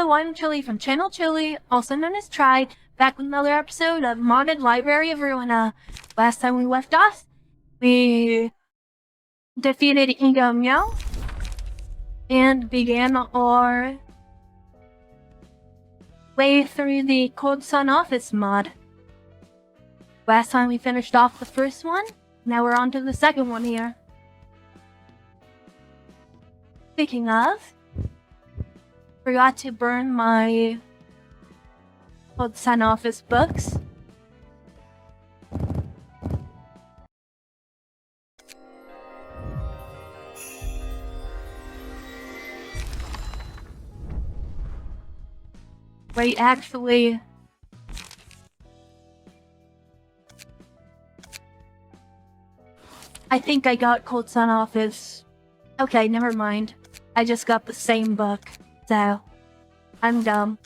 Hello, I'm Chylli from Channel Chylli, also known as Try, back with another episode of Modded Library of Ruina. Last time we left off, we defeated Incandescent and began our way through the Cold Sun Office mod. Last time we finished off the first one, now we're on to the second one here. Speaking of, forgot to burn my Cold Sun Office books. Wait, actually, I think I got Cold Sun Office. Okay, never mind. I just got the same book, so I'm dumb.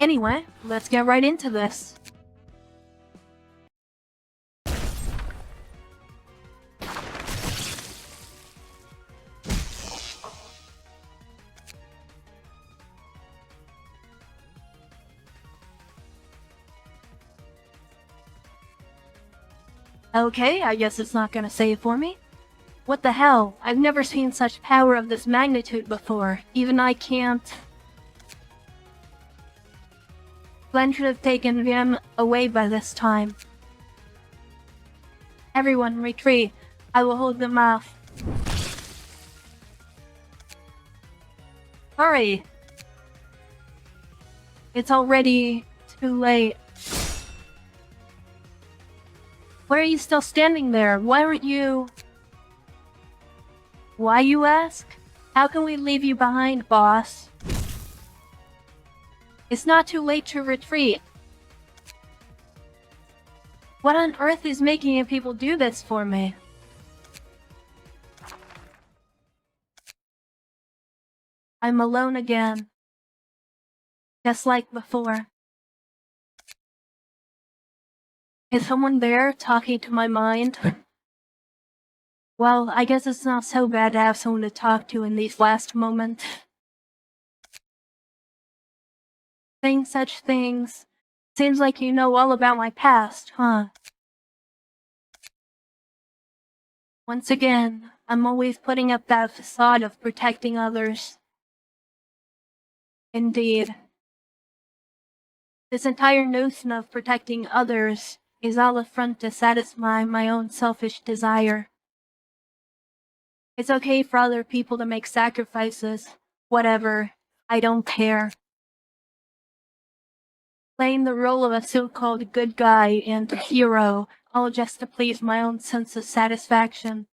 Anyway, let's get right into this. Okay, I guess it's not gonna save for me. What the hell? I've never seen such power of this magnitude before. Even I can't. Glenn should have taken him away by this time. Everyone, retreat. I will hold them off. Hurry! It's already too late. Why are you still standing there? Why aren't you... Why, you ask? How can we leave you behind, boss? It's not too late to retreat. What on earth is making you people do this for me? I'm alone again. Just like before. Is someone there talking to my mind? Well, I guess it's not so bad to have someone to talk to in these last moments. Saying such things. Seems like you know all about my past, huh? Once again, I'm always putting up that facade of protecting others. Indeed. This entire notion of protecting others is all a front to satisfy my own selfish desire. It's okay for other people to make sacrifices. Whatever. I don't care. Playing the role of a so-called good guy and hero, all just to please my own sense of satisfaction.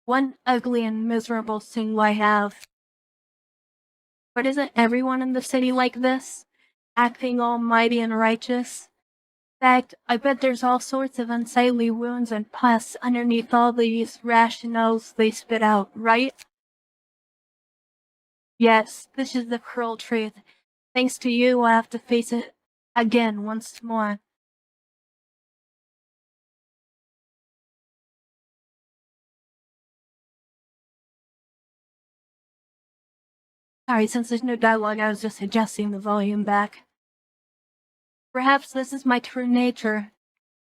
One ugly and miserable thing I have. But isn't everyone in the city like this? Acting almighty and righteous? In fact, I bet there's all sorts of unsightly wounds and pus underneath all these rationales they spit out, right? Yes, this is the cruel truth. Thanks to you, I have to face it again once more. Sorry, since there's no dialogue, I was just adjusting the volume back. Perhaps this is my true nature.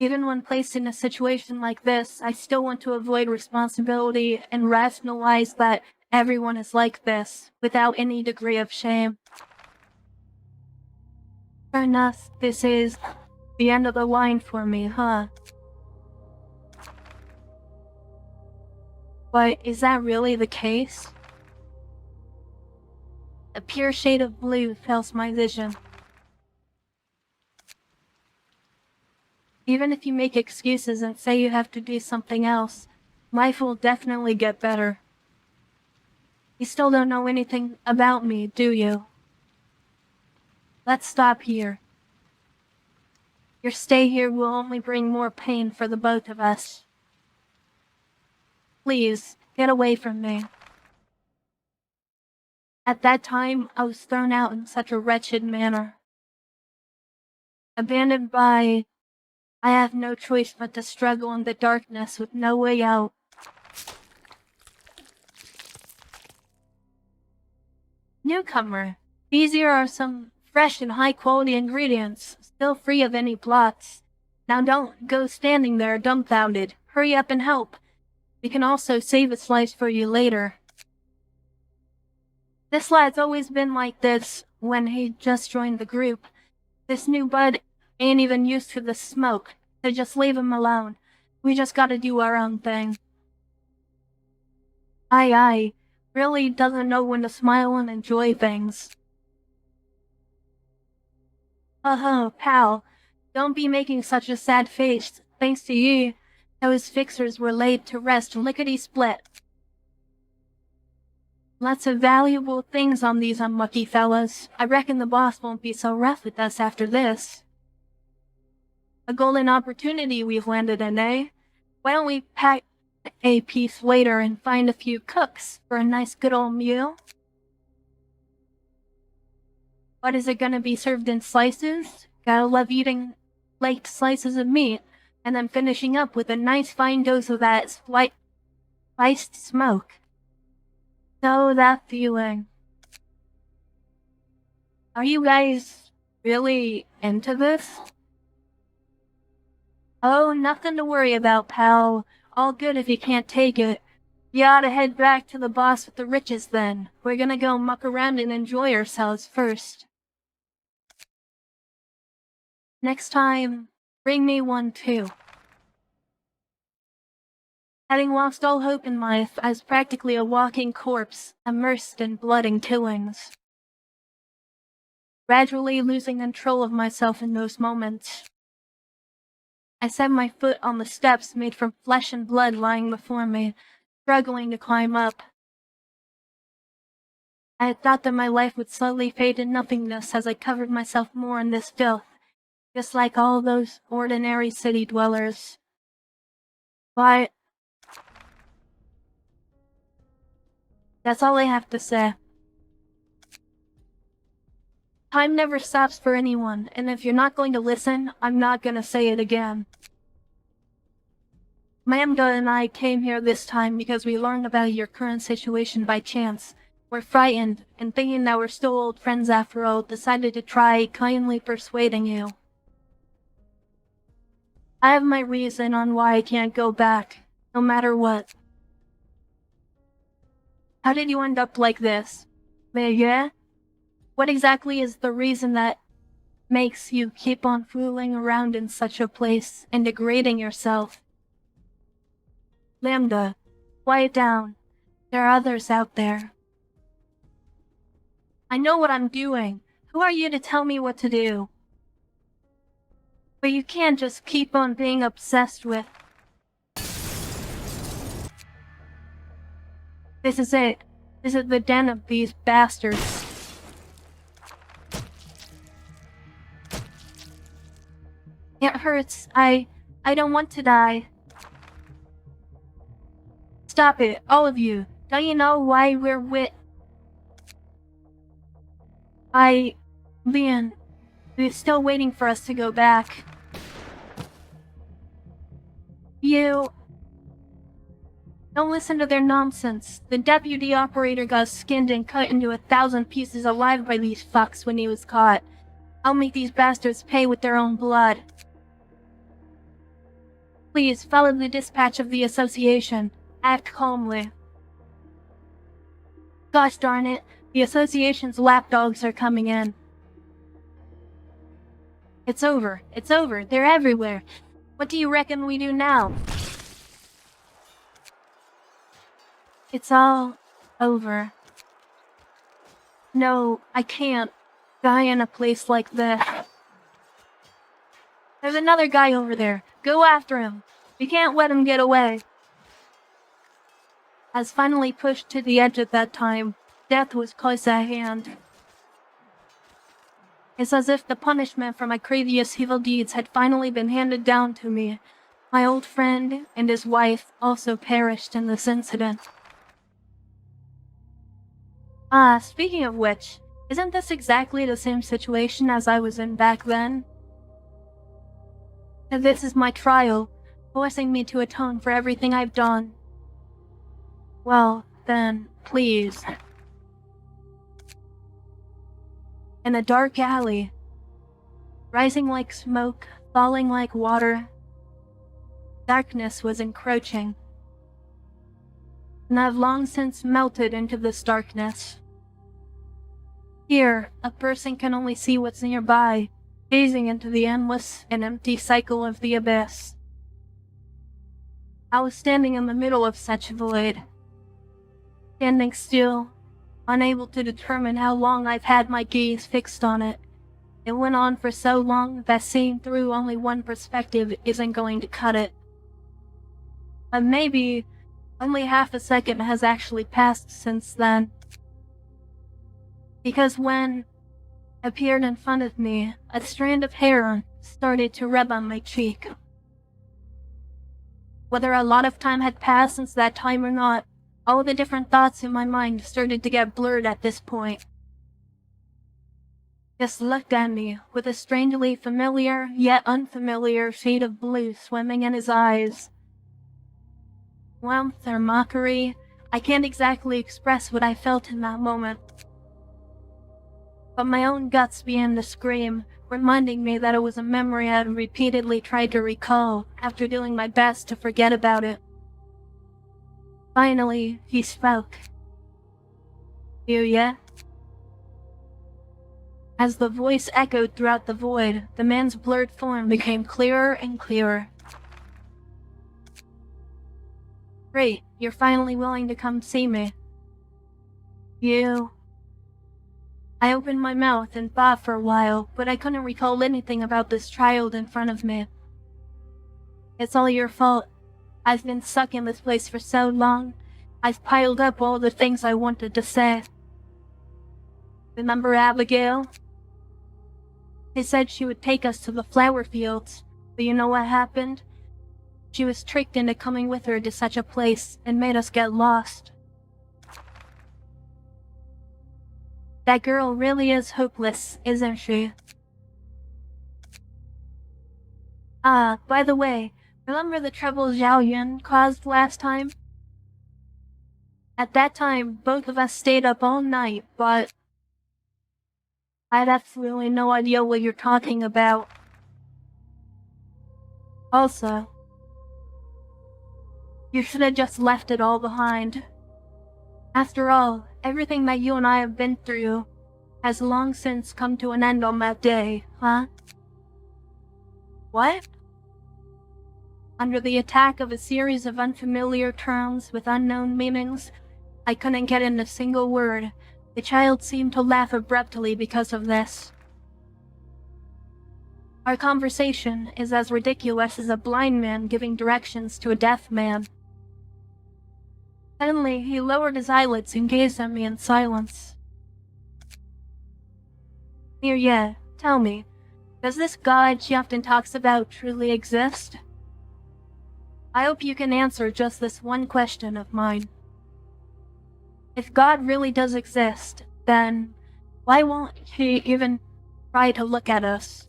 Even when placed in a situation like this, I still want to avoid responsibility and rationalize that everyone is like this, without any degree of shame. Fair enough, this is the end of the line for me, huh? But is that really the case? A pure shade of blue fills my vision. Even if you make excuses and say you have to do something else, life will definitely get better. You still don't know anything about me, do you? Let's stop here. Your stay here will only bring more pain for the both of us. Please, get away from me. At that time, I was thrown out in such a wretched manner. Abandoned by... I have no choice but to struggle in the darkness with no way out. Newcomer, these here are some fresh and high-quality ingredients, still free of any plots. Now don't go standing there dumbfounded. Hurry up and help. We can also save a slice for you later. This lad's always been like this when he just joined the group. This new bud ain't even used to the smoke, so just leave him alone. We just gotta do our own thing. Aye, really doesn't know when to smile and enjoy things. Pal, don't be making such a sad face. Thanks to you, those fixers were laid to rest lickety-split. Lots of valuable things on these unlucky fellas. I reckon the boss won't be so rough with us after this. A golden opportunity we've landed in, eh? Why don't we pack a piece later and find a few cooks for a nice good old meal? What is it gonna be served in slices? Gotta love eating light slices of meat, and then finishing up with a nice fine dose of that spiced smoke. So that feeling. Are you guys really into this? Oh, nothing to worry about, pal. All good if you can't take it. You ought to head back to the boss with the riches then. We're gonna go muck around and enjoy ourselves first. Next time, bring me one too. Having lost all hope in life, I was practically a walking corpse, immersed in blood and killings. Gradually losing control of myself in those moments. I set my foot on the steps made from flesh and blood lying before me, struggling to climb up. I had thought that my life would slowly fade to nothingness as I covered myself more in this filth, just like all those ordinary city dwellers. But that's all I have to say. Time never stops for anyone, and if you're not going to listen, I'm not gonna say it again. Amanda and I came here this time because we learned about your current situation by chance. We're frightened, and thinking that we're still old friends after all, decided to try kindly persuading you. I have my reason on why I can't go back, no matter what. How did you end up like this? Liu Ye? What exactly is the reason that makes you keep on fooling around in such a place and degrading yourself? Lambda, quiet down. There are others out there. I know what I'm doing. Who are you to tell me what to do? But you can't just keep on being obsessed with. This is it. This is the den of these bastards. It hurts. I don't want to die. Stop it, all of you. Don't you know why we're Leon, they're still waiting for us to go back. You... Don't listen to their nonsense. The deputy operator got skinned and cut into 1,000 pieces alive by these fucks when he was caught. I'll make these bastards pay with their own blood. Please, follow the dispatch of the association. Act calmly. Gosh darn it, the association's lapdogs are coming in. It's over, they're everywhere. What do you reckon we do now? It's all over. No, I can't die in a place like this. There's another guy over there. Go after him. We can't let him get away. I was finally pushed to the edge at that time. Death was close at hand. It's as if the punishment for my previous evil deeds had finally been handed down to me. My old friend and his wife also perished in this incident. Speaking of which, isn't this exactly the same situation as I was in back then? And this is my trial, forcing me to atone for everything I've done. Well, then, please. in a dark alley, rising like smoke, falling like water. Darkness was encroaching, and I've long since melted into this darkness. Here, a person can only see what's nearby, gazing into the endless and empty cycle of the abyss. I was standing in the middle of such a void, standing still, unable to determine how long I've had my gaze fixed on it. It went on for so long that seeing through only one perspective isn't going to cut it. But maybe only half a second has actually passed since then. Because when it appeared in front of me, a strand of hair started to rub on my cheek. Whether a lot of time had passed since that time or not, all the different thoughts in my mind started to get blurred at this point. Just looked at me with a strangely familiar yet unfamiliar shade of blue swimming in his eyes. Warmth or mockery, I can't exactly express what I felt in that moment. But my own guts began to scream, reminding me that it was a memory I had repeatedly tried to recall after doing my best to forget about it. Finally, he spoke. Liu Ye? As the voice echoed throughout the void, the man's blurred form became clearer and clearer. Great, you're finally willing to come see me. You... I opened my mouth and thought for a while, but I couldn't recall anything about this child in front of me. It's all your fault. I've been stuck in this place for so long. I've piled up all the things I wanted to say. Remember Abigail? They said she would take us to the flower fields, but you know what happened? She was tricked into coming with her to such a place and made us get lost. That girl really is hopeless, isn't she? By the way, remember the trouble Zhao Yun caused last time? At that time, both of us stayed up all night, but I had absolutely no idea what you're talking about. Also, you should have just left it all behind. After all, everything that you and I have been through has long since come to an end on that day, huh? What? Under the attack of a series of unfamiliar terms with unknown meanings, I couldn't get in a single word. The child seemed to laugh abruptly because of this. Our conversation is as ridiculous as a blind man giving directions to a deaf man. Suddenly, he lowered his eyelids and gazed at me in silence. Liu Ye, tell me, does this God she often talks about truly exist? I hope you can answer just this one question of mine. If God really does exist, then why won't he even try to look at us?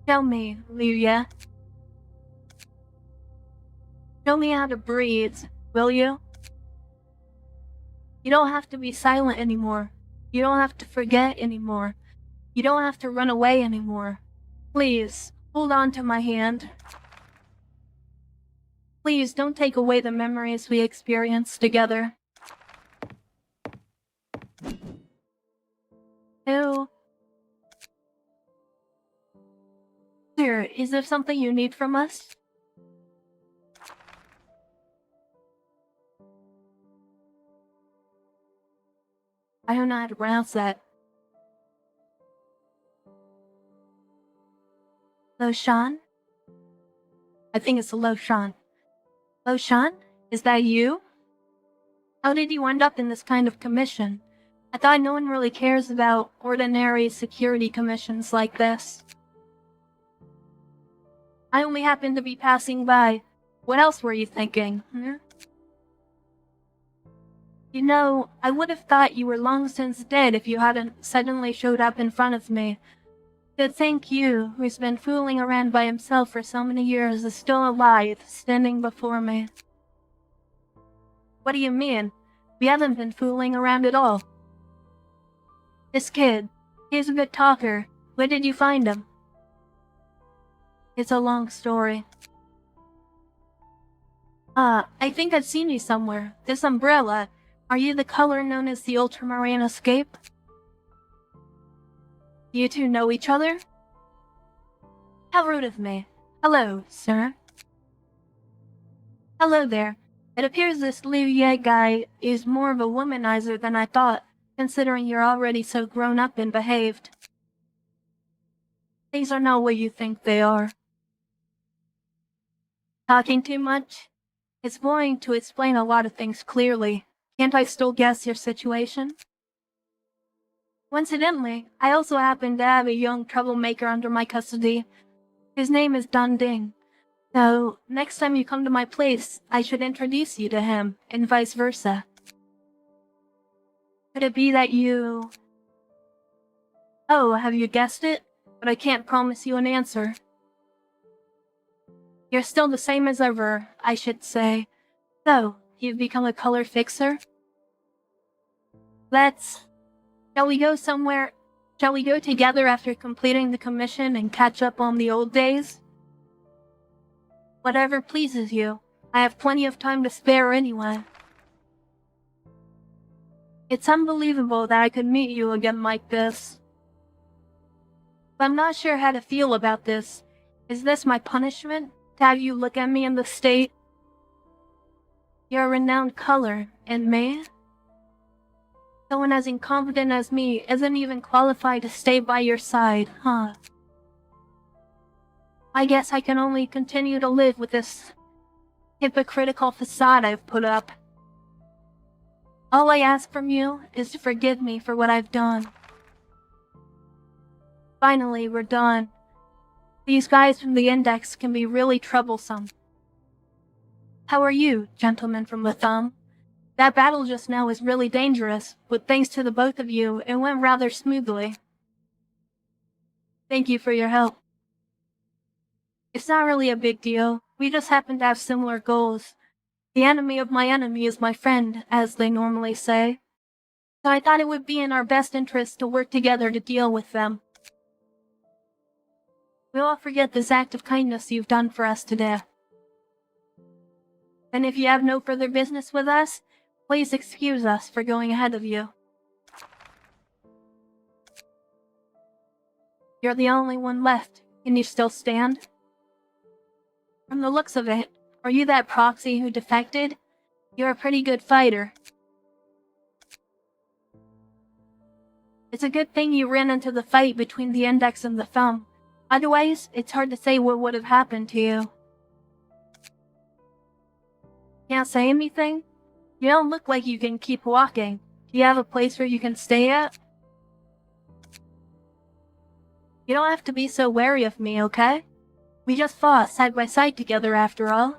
Tell me, Liu Ye. Show me how to breathe, will you? You don't have to be silent anymore. You don't have to forget anymore. You don't have to run away anymore. Please, hold on to my hand. Please don't take away the memories we experienced together. Ew. Sir, is there something you need from us? I don't know how to pronounce that. Loshan? I think it's Loshan. Loshan? Is that you? How did you end up in this kind of commission? I thought no one really cares about ordinary security commissions like this. I only happened to be passing by. What else were you thinking, You know, I would have thought you were long since dead if you hadn't suddenly showed up in front of me. To think you, who's been fooling around by himself for so many years, is still alive, standing before me. What do you mean? We haven't been fooling around at all. This kid, he's a good talker. Where did you find him? It's a long story. I think I've seen you somewhere. This umbrella. Are you the color known as the Ultramarine Escape? You two know each other? How rude of me. Hello, sir. Hello there. It appears this Liu Ye guy is more of a womanizer than I thought, considering you're already so grown up and behaved. Things are not what you think they are. Talking too much? It's boring to explain a lot of things clearly. Can't I still guess your situation? Coincidentally, I also happen to have a young troublemaker under my custody. His name is Dun Ding. So, next time you come to my place, I should introduce you to him, and vice versa. Could it be that you... Oh, have you guessed it? But I can't promise you an answer. You're still the same as ever, I should say. So, you've become a color fixer? Shall we go somewhere? Shall we go together after completing the commission and catch up on the old days? Whatever pleases you. I have plenty of time to spare anyway. It's unbelievable that I could meet you again like this. But I'm not sure how to feel about this. Is this my punishment? To have you look at me in this state? You're a renowned color, and me? Someone as incompetent as me isn't even qualified to stay by your side, huh? I guess I can only continue to live with this hypocritical facade I've put up. All I ask from you is to forgive me for what I've done. Finally, we're done. These guys from the Index can be really troublesome. How are you, gentlemen from the Thumb? That battle just now was really dangerous, but thanks to the both of you, it went rather smoothly. Thank you for your help. It's not really a big deal. We just happen to have similar goals. The enemy of my enemy is my friend, as they normally say. So I thought it would be in our best interest to work together to deal with them. We'll all forget this act of kindness you've done for us today. And if you have no further business with us, please excuse us for going ahead of you. You're the only one left. Can you still stand? From the looks of it, are you that proxy who defected? You're a pretty good fighter. It's a good thing you ran into the fight between the Index and the Thumb. Otherwise, it's hard to say what would have happened to you. Can't say anything? You don't look like you can keep walking. Do you have a place where you can stay at? You don't have to be so wary of me, okay? We just fought side by side together after all.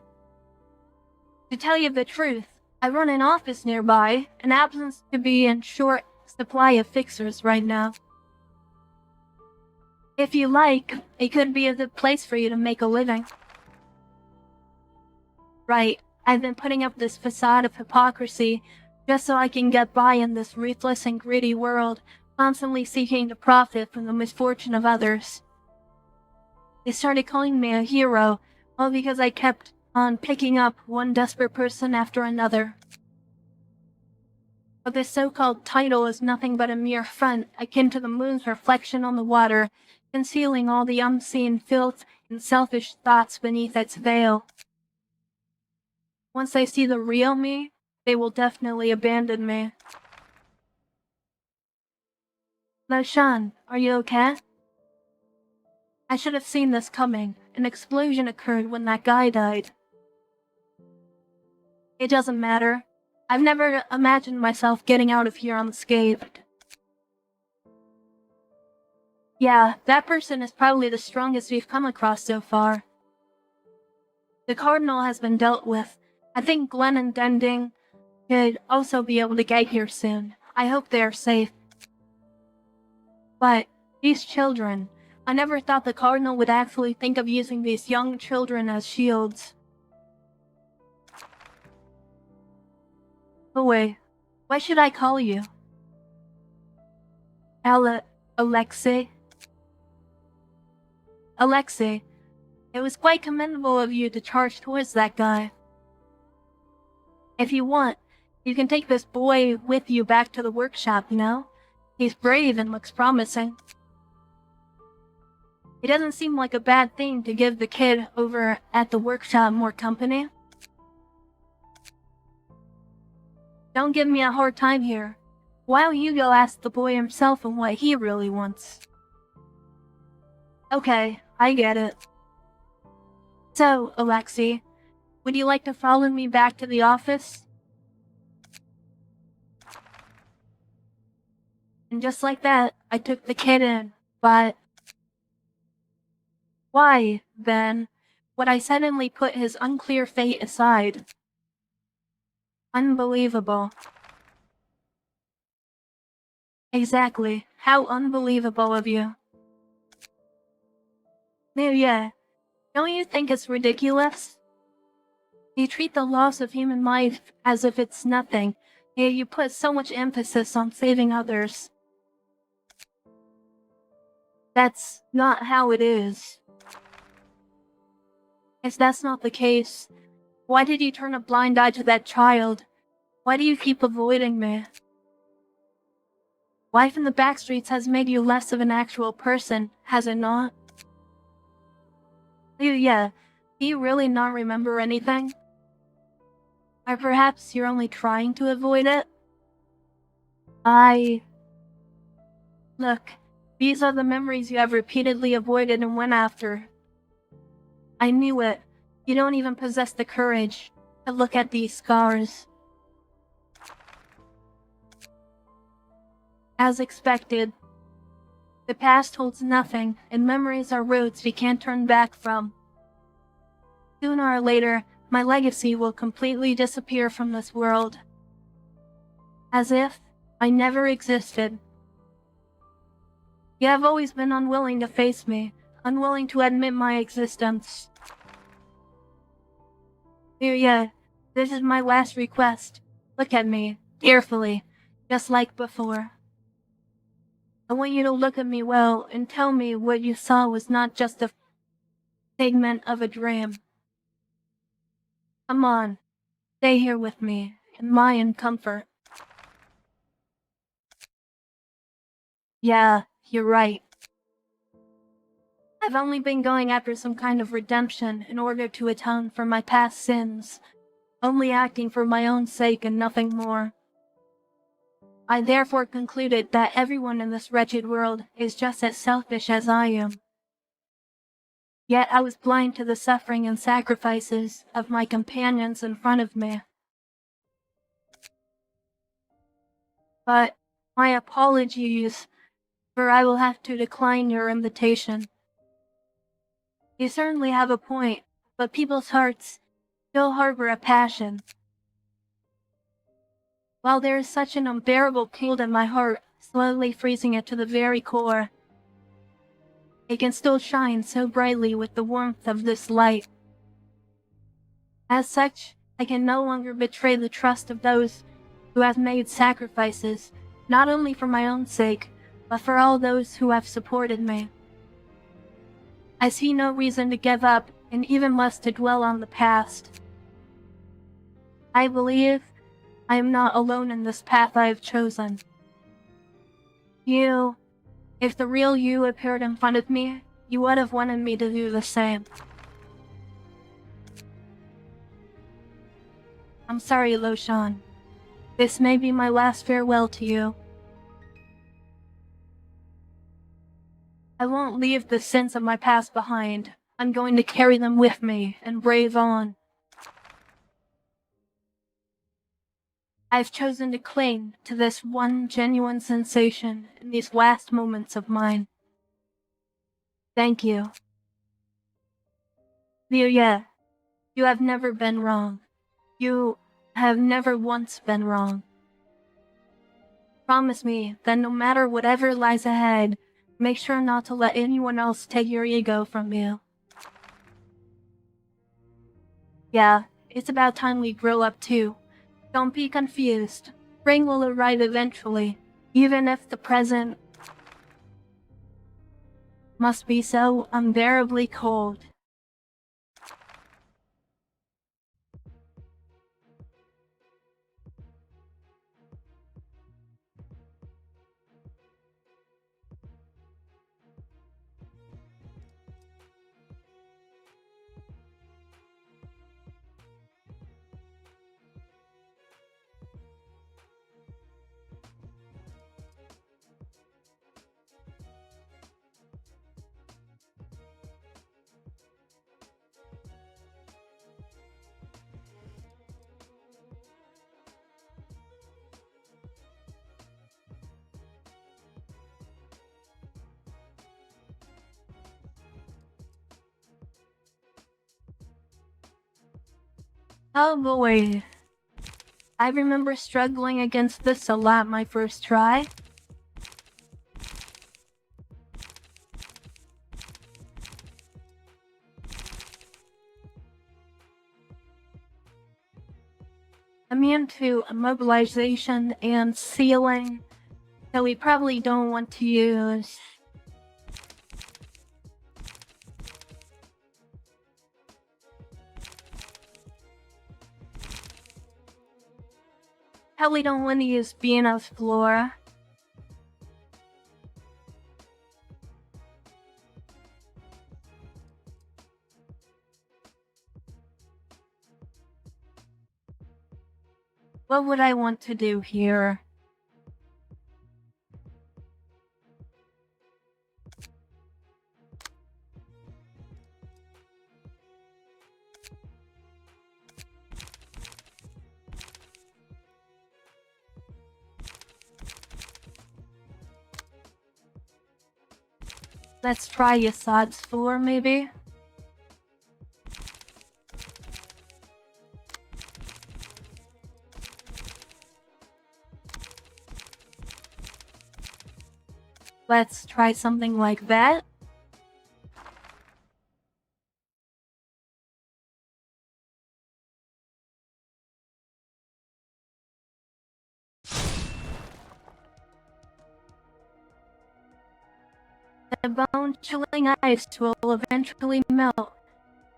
To tell you the truth, I run an office nearby and happens to be in short supply of fixers right now. If you like, it could be a good place for you to make a living. Right. I've been putting up this facade of hypocrisy just so I can get by in this ruthless and greedy world, constantly seeking to profit from the misfortune of others. They started calling me a hero, all because I kept on picking up one desperate person after another. But this so-called title is nothing but a mere front, akin to the moon's reflection on the water, concealing all the unseen filth and selfish thoughts beneath its veil. Once they see the real me, they will definitely abandon me. Shan, are you okay? I should have seen this coming. An explosion occurred when that guy died. It doesn't matter. I've never imagined myself getting out of here unscathed. Yeah, that person is probably the strongest we've come across so far. The Cardinal has been dealt with. I think Glenn and Dending should also be able to get here soon. I hope they are safe. But these children, I never thought the Cardinal would actually think of using these young children as shields. Oh wait, what should I call you? Alexei. Alexei, it was quite commendable of you to charge towards that guy. If you want, you can take this boy with you back to the workshop, you know? He's brave and looks promising. It doesn't seem like a bad thing to give the kid over at the workshop more company. Don't give me a hard time here. Why don't you go ask the boy himself and what he really wants? Okay, I get it. So, Alexei, would you like to follow me back to the office? And just like that, I took the kid in, but... Why, then, would I suddenly put his unclear fate aside? Unbelievable. Exactly. How unbelievable of you. Liu Ye, don't you think it's ridiculous? You treat the loss of human life as if it's nothing, yet you put so much emphasis on saving others. That's not how it is. If that's not the case, why did you turn a blind eye to that child? Why do you keep avoiding me? Life in the backstreets has made you less of an actual person, has it not? Liu Ye, do you really not remember anything? Or perhaps you're only trying to avoid it? Look, these are the memories you have repeatedly avoided and went after. I knew it. You don't even possess the courage to look at these scars. As expected, the past holds nothing, and memories are roads we can't turn back from. Sooner or later, my legacy will completely disappear from this world. As if I never existed. You have always been unwilling to face me, unwilling to admit my existence. Liu Ye, this is my last request. Look at me, carefully, just like before. I want you to look at me well and tell me what you saw was not just a figment of a dream. Come on, stay here with me, in my comfort. Yeah, you're right. I've only been going after some kind of redemption in order to atone for my past sins, only acting for my own sake and nothing more. I therefore concluded that everyone in this wretched world is just as selfish as I am. Yet I was blind to the suffering and sacrifices of my companions in front of me. But my apologies, for I will have to decline your invitation. You certainly have a point, but people's hearts still harbor a passion. While there is such an unbearable cold in my heart, slowly freezing it to the very core, it can still shine so brightly with the warmth of this light. As such, I can no longer betray the trust of those who have made sacrifices, not only for my own sake, but for all those who have supported me. I see no reason to give up, and even less to dwell on the past. I believe I am not alone in this path I have chosen. If the real you appeared in front of me, you would have wanted me to do the same. I'm sorry, Lo Shan. This may be my last farewell to you. I won't leave the sins of my past behind. I'm going to carry them with me and brave on. I've chosen to cling to this one genuine sensation in these last moments of mine. Thank you. Liu Ye, you have never been wrong. You have never once been wrong. Promise me that no matter whatever lies ahead, make sure not to let anyone else take your ego from you. Yeah, it's about time we grow up too. Don't be confused. Spring will arrive eventually, even if the present Must be so unbearably cold. Oh boy. I remember struggling against this a lot my first try. Immune to immobilization and sealing, so we probably don't want to use probably don't want to use Venus Flora. What would I want to do here? Let's try Assad's Floor, maybe? Let's try something like that. The bone-chilling ice will eventually melt.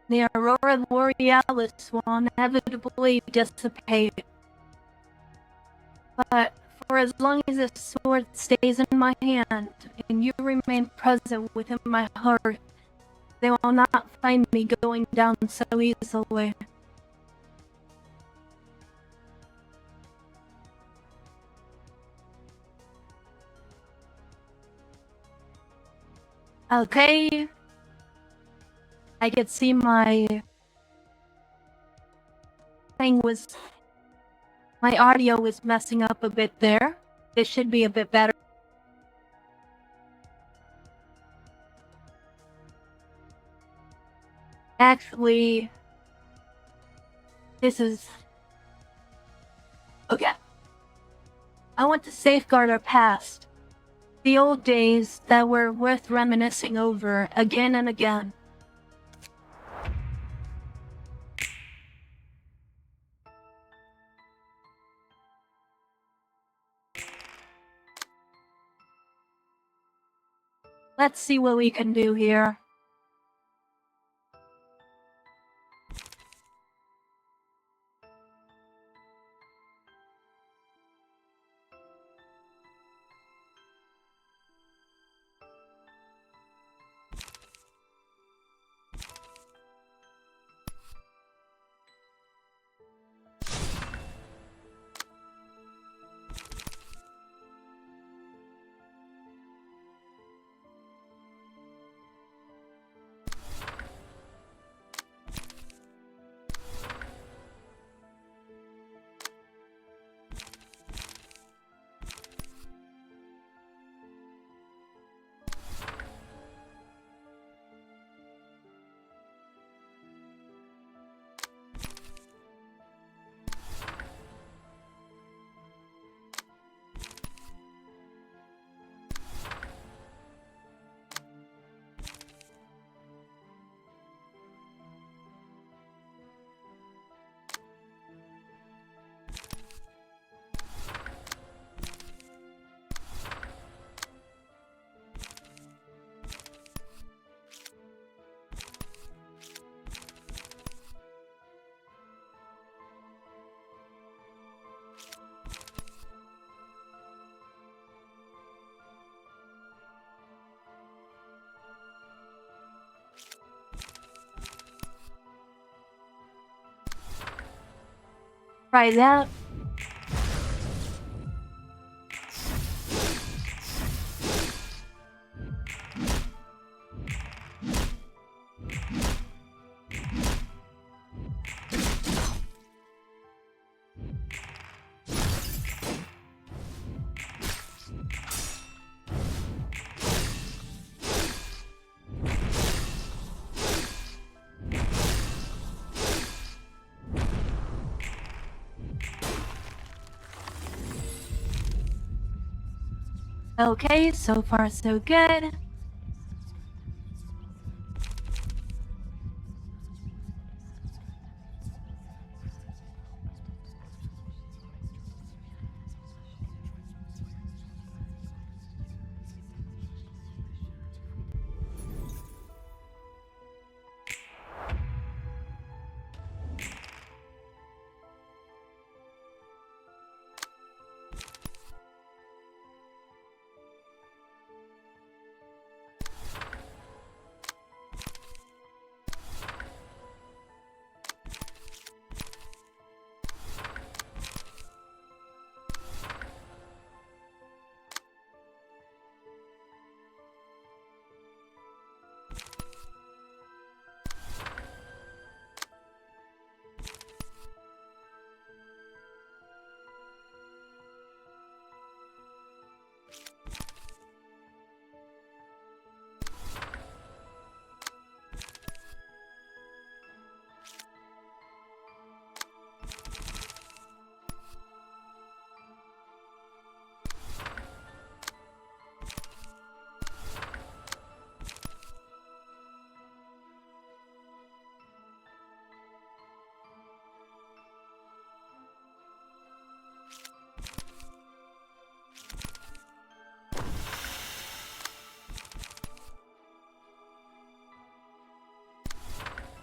The aurora borealis will inevitably dissipate. But for as long as this sword stays in my hand, and you remain present within my heart, they will not find me going down so easily. Okay. I could see my my audio was messing up a bit there. This should be a bit better. Actually, this is... Okay. I want to safeguard our past. The old days that were worth reminiscing over again and again. Let's see what we can do here. Try that. Okay, so far so good.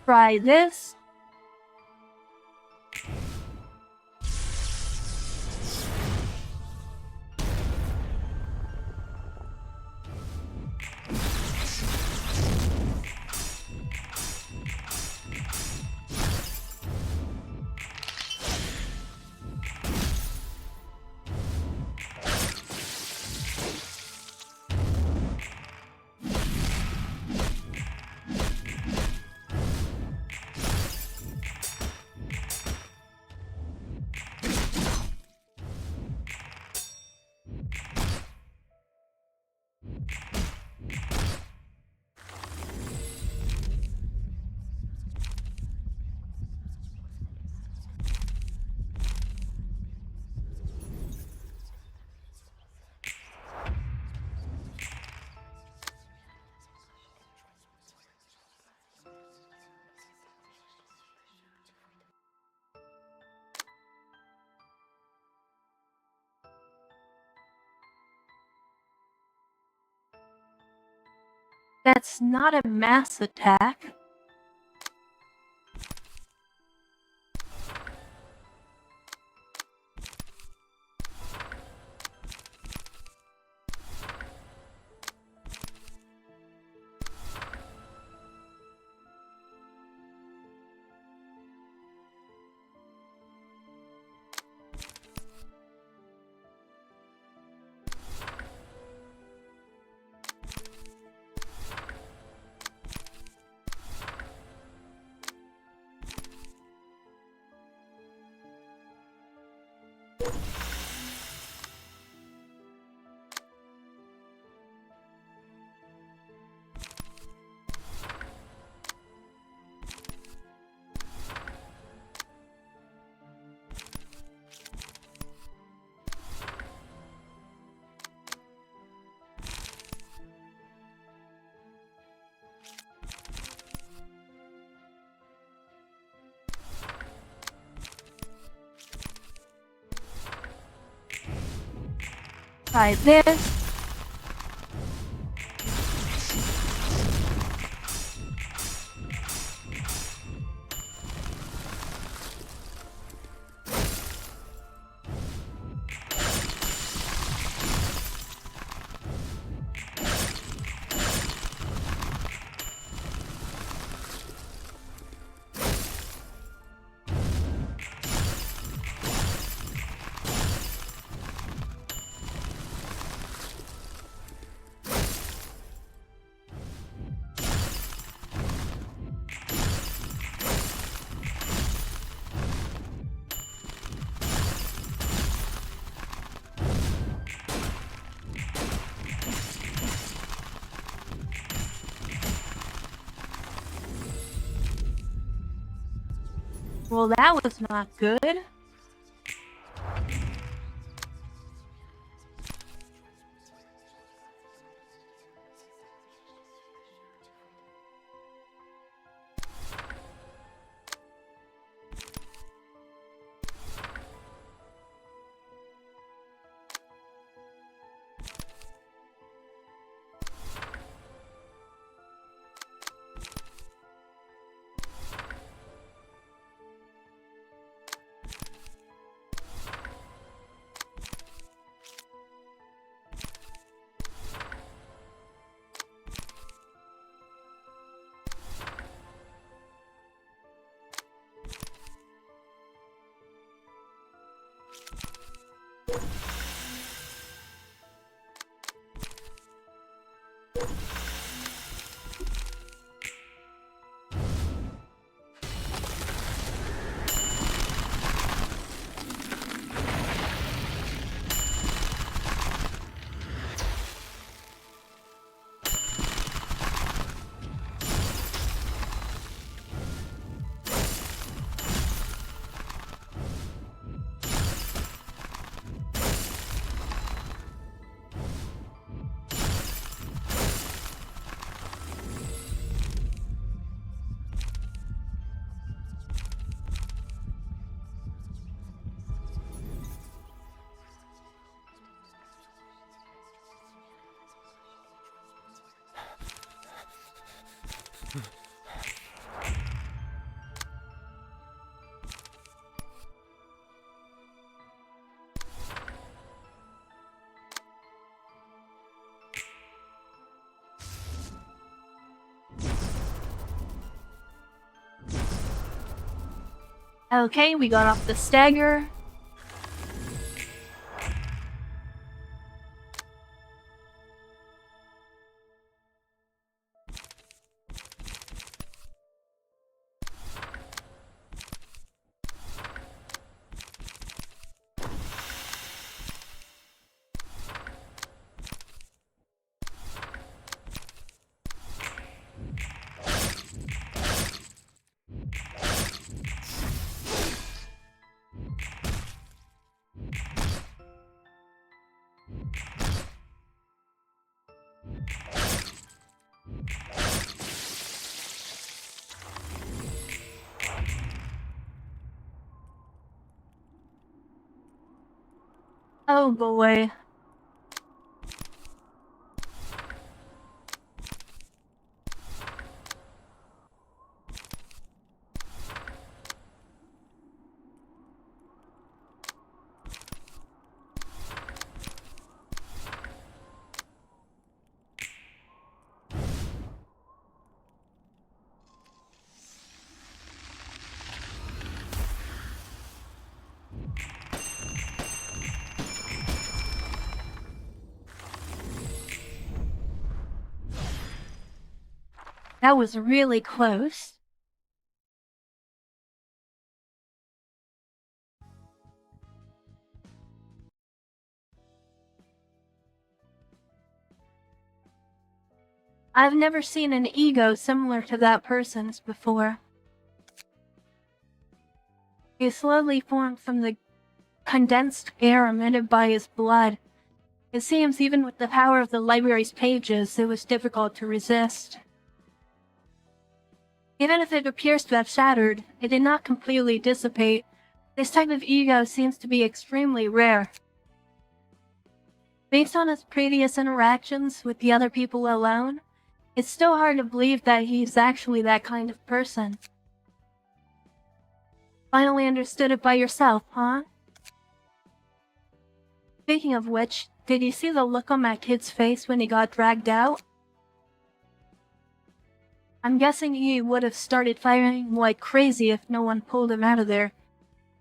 Try this. That's not a mass attack. Try this. Well, that was not good. Okay, we got off the stagger. Oh boy. That was really close. I've never seen an ego similar to that person's before. He slowly formed from the condensed air emitted by his blood. It seems even with the power of the library's pages, it was difficult to resist. Even if it appears to have shattered, it did not completely dissipate. This type of ego seems to be extremely rare. Based on his previous interactions with the other people alone, it's still hard to believe that he's actually that kind of person. Finally understood it by yourself, huh? Speaking of which, did you see the look on that kid's face when he got dragged out? I'm guessing he would have started firing like crazy if no one pulled him out of there.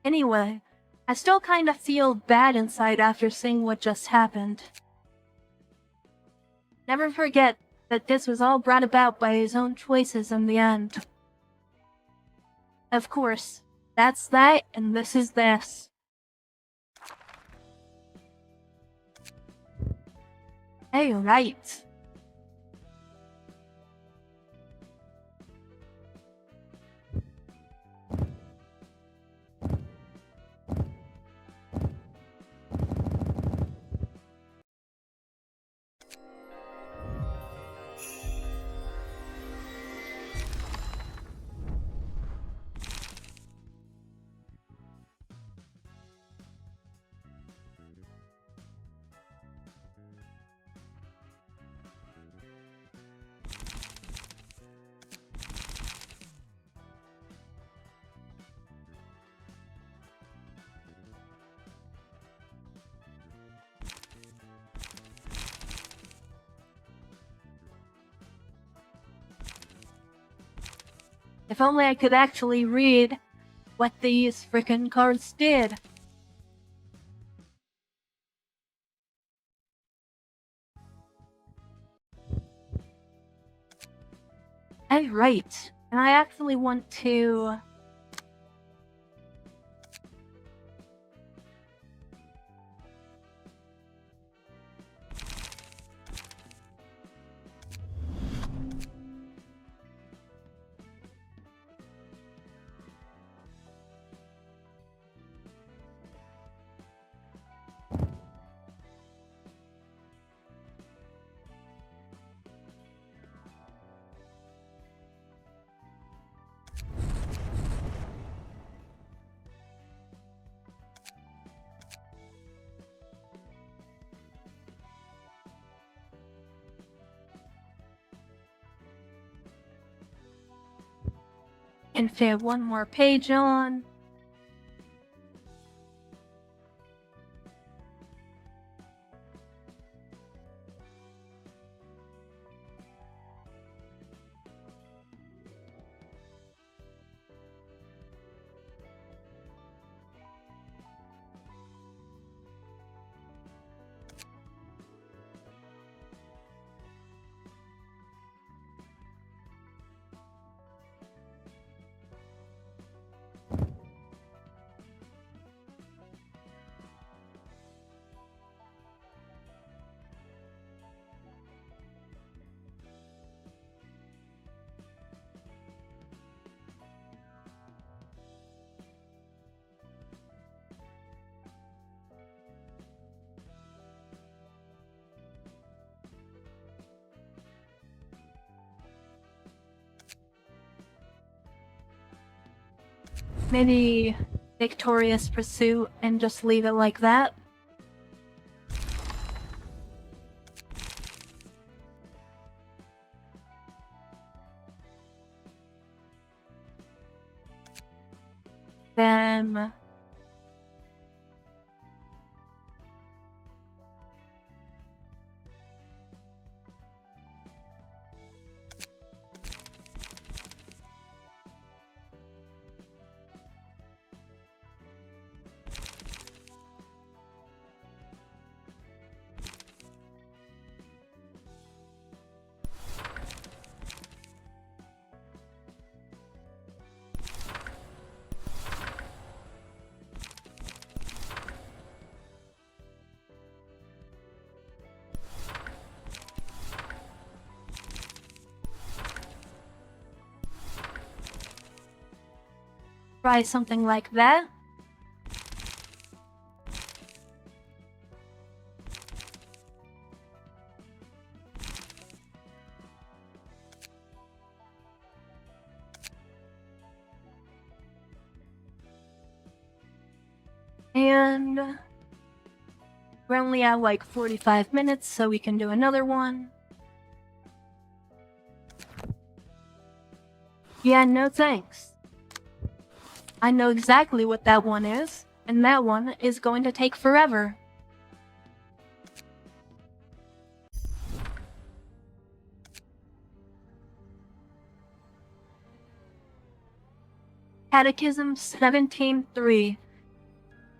Anyway, I still kinda feel bad inside after seeing what just happened. Never forget that this was all brought about by his own choices in the end. Of course, that's that, and this is this. Hey, right. If only I could actually read what these frickin' cards did. Right. And I actually want to... and fit one more page on. Maybe Victorious Pursuit and just leave it like that. Then... try something like that. And we're only at like 45 minutes, so we can do another one. Yeah, no thanks. I know exactly what that one is, and that one is going to take forever. Catechism 17:3.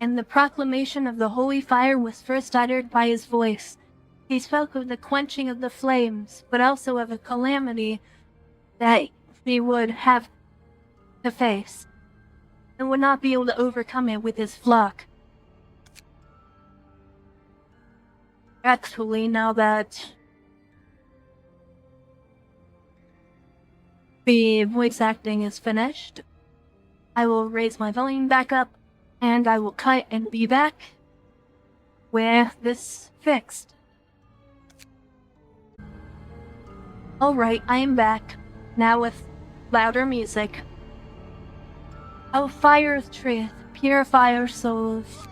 And the proclamation of the holy fire was first uttered by his voice. He spoke of the quenching of the flames, but also of a calamity that he would have to face, and would not be able to overcome it with his flock. Actually, now that the voice acting is finished, I will raise my volume back up, and I will cut and be back with this fixed. Alright, I am back. Now with louder music. Oh, fire of truth, purify our souls.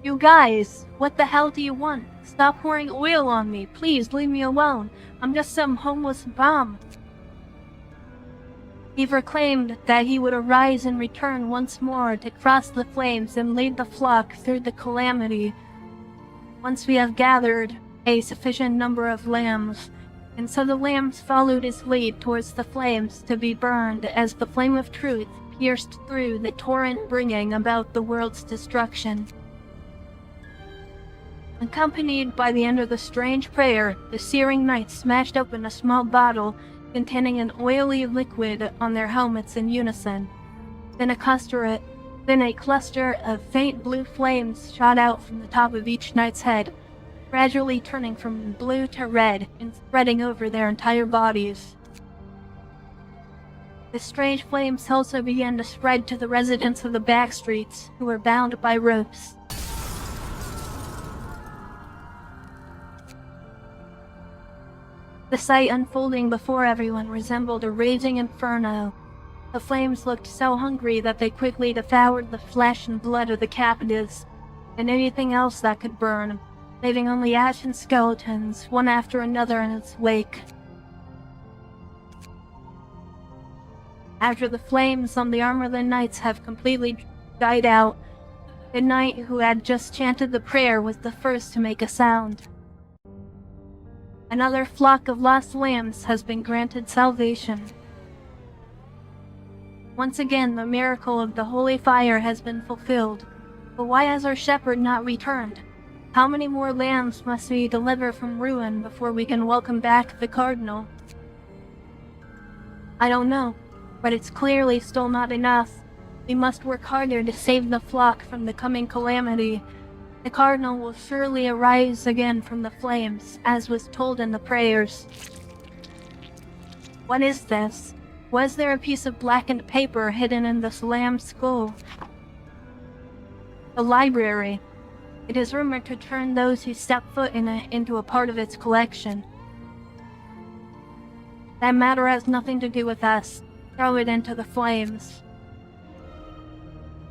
You guys, what the hell do you want? Stop pouring oil on me. Please leave me alone. I'm just some homeless bum. He proclaimed that he would arise and return once more to cross the flames and lead the flock through the calamity. Once we have gathered a sufficient number of lambs. And so the lambs followed his lead towards the flames to be burned as the flame of truth pierced through the torrent, bringing about the world's destruction. Accompanied by the end of the strange prayer, the searing knights smashed open a small bottle containing an oily liquid on their helmets in unison. Then a cluster of faint blue flames shot out from the top of each knight's head, gradually turning from blue to red and spreading over their entire bodies. The strange flames also began to spread to the residents of the back streets, who were bound by ropes. The sight unfolding before everyone resembled a raging inferno. The flames looked so hungry that they quickly devoured the flesh and blood of the captives, and anything else that could burn, leaving only ash and skeletons, one after another in its wake. After the flames on the armor of the knights have completely died out, the knight who had just chanted the prayer was the first to make a sound. Another flock of lost lambs has been granted salvation. Once again, the miracle of the holy fire has been fulfilled. But why has our shepherd not returned? How many more lambs must we deliver from Ruin before we can welcome back the Cardinal? I don't know, but it's clearly still not enough. We must work harder to save the flock from the coming calamity. The Cardinal will surely arise again from the flames, as was told in the prayers. What is this? Was there a piece of blackened paper hidden in this lamb's skull? The library. It is rumored to turn those who step foot in it into a part of its collection. That matter has nothing to do with us. Throw it into the flames.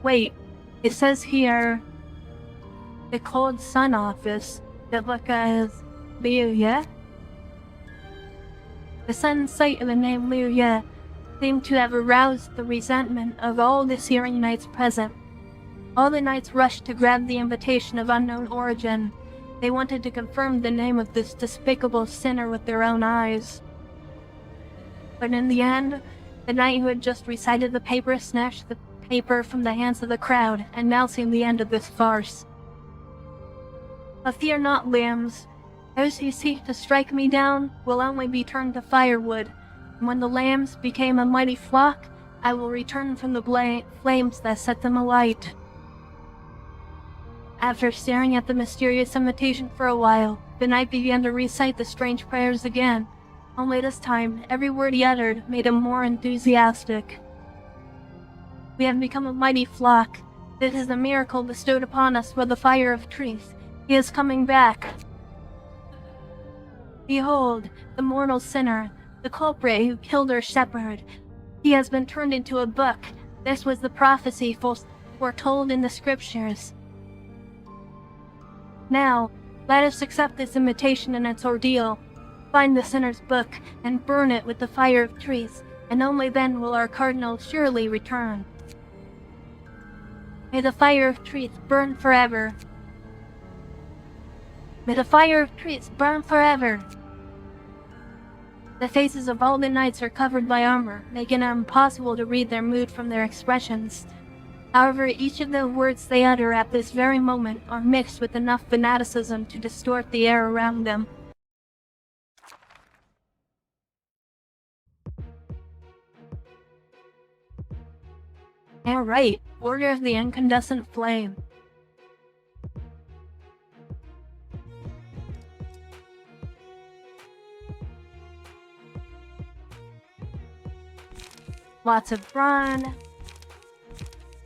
Wait, it says here... The Cold Sun Office, that look as Liu Ye? The sudden sight of the name Liu Ye seemed to have aroused the resentment of all the searing knights present. All the knights rushed to grab the invitation of unknown origin. They wanted to confirm the name of this despicable sinner with their own eyes. But in the end, the knight who had just recited the paper snatched the paper from the hands of the crowd, announcing the end of this farce. But fear not, lambs. Those who seek to strike me down will only be turned to firewood, and when the lambs became a mighty flock, I will return from the flames that set them alight. After staring at the mysterious invitation for a while, the knight began to recite the strange prayers again, only this time every word he uttered made him more enthusiastic. We have become a mighty flock. This is a miracle bestowed upon us by the fire of truth. He is coming back. Behold, the mortal sinner, the culprit who killed our shepherd. He has been turned into a book. This was the prophecy foretold in the scriptures. Now, let us accept this invitation and its ordeal. Find the sinner's book and burn it with the fire of truth, and only then will our Cardinal surely return. May the fire of truth burn forever. May the fire of truth burn forever. The faces of all the knights are covered by armor, making it impossible to read their mood from their expressions. However, each of the words they utter at this very moment are mixed with enough fanaticism to distort the air around them. Alright, Order of the Incandescent Flame. Lots of run.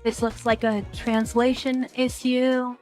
This looks like a translation issue.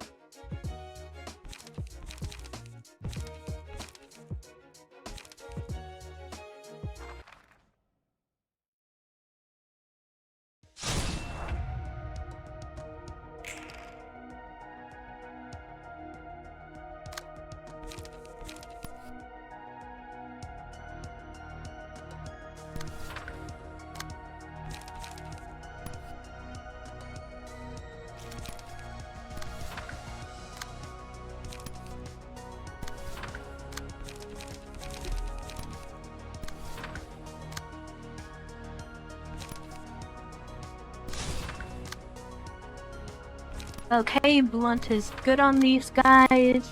Okay, blunt is good on these guys.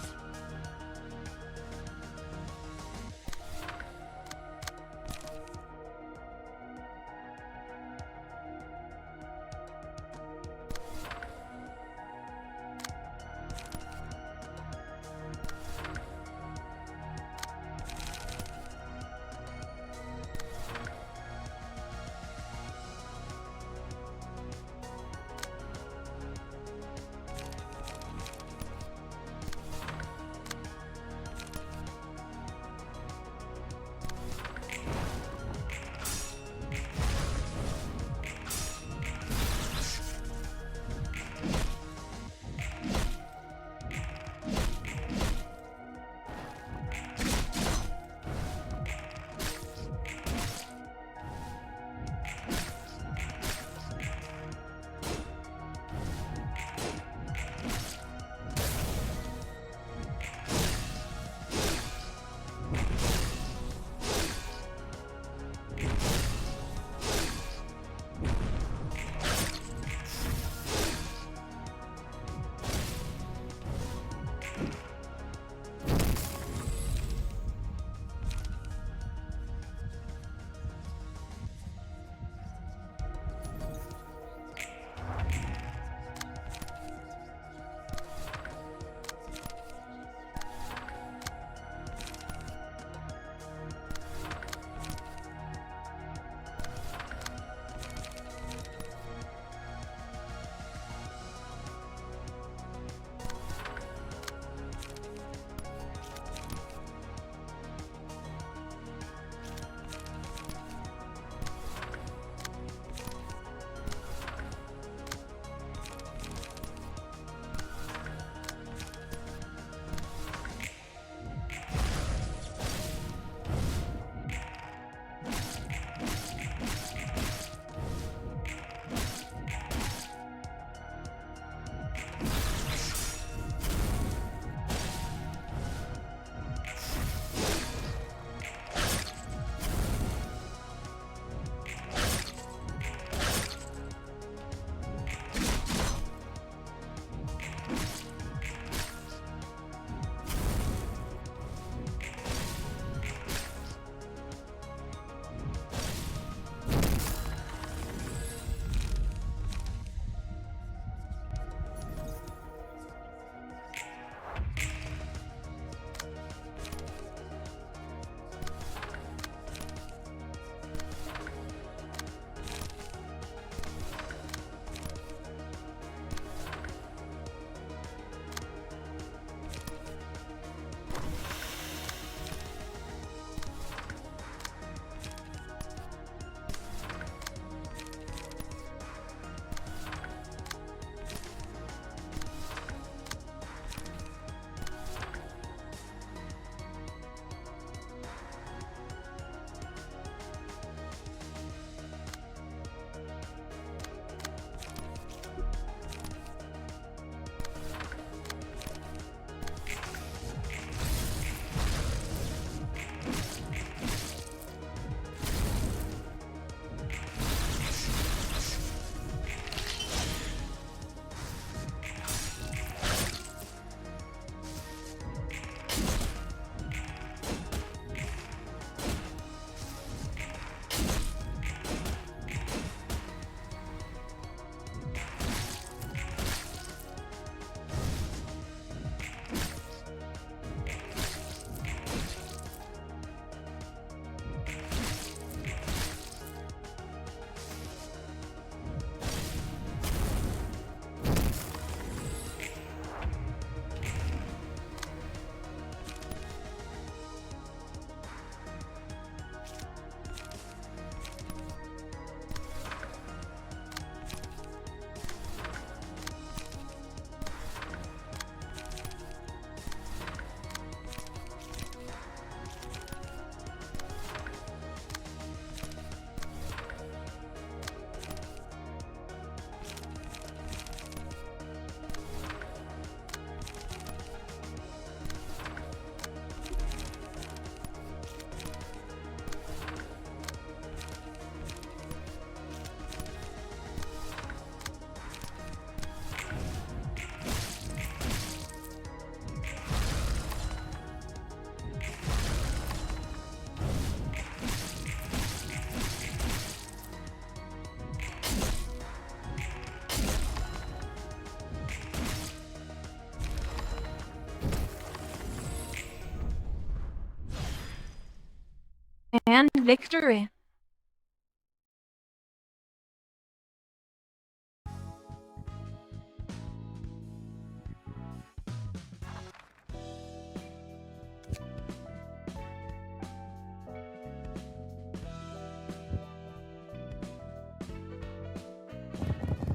And victory.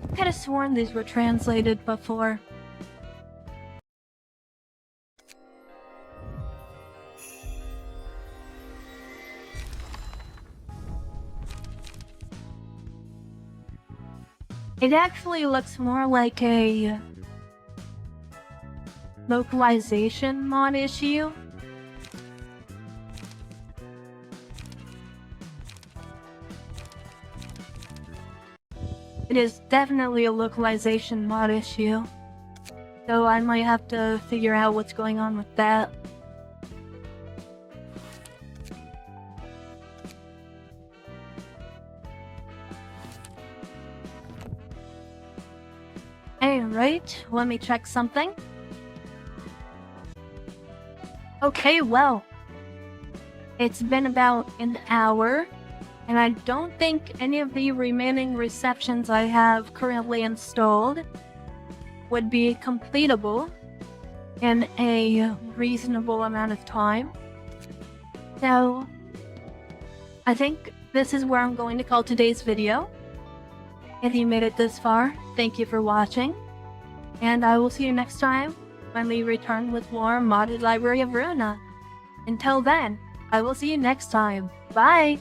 I could have sworn these were translated before. It actually looks more like a localization mod issue. It is definitely a localization mod issue, so I might have to figure out what's going on with that. Alright, let me check something. Okay, well, it's been about an hour, and I don't think any of the remaining receptions I have currently installed would be completable in a reasonable amount of time. So, I think this is where I'm going to call today's video. If you made it this far, thank you for watching, and I will see you next time when we return with more modded library of Ruina. Until then, I will see you next time. Bye!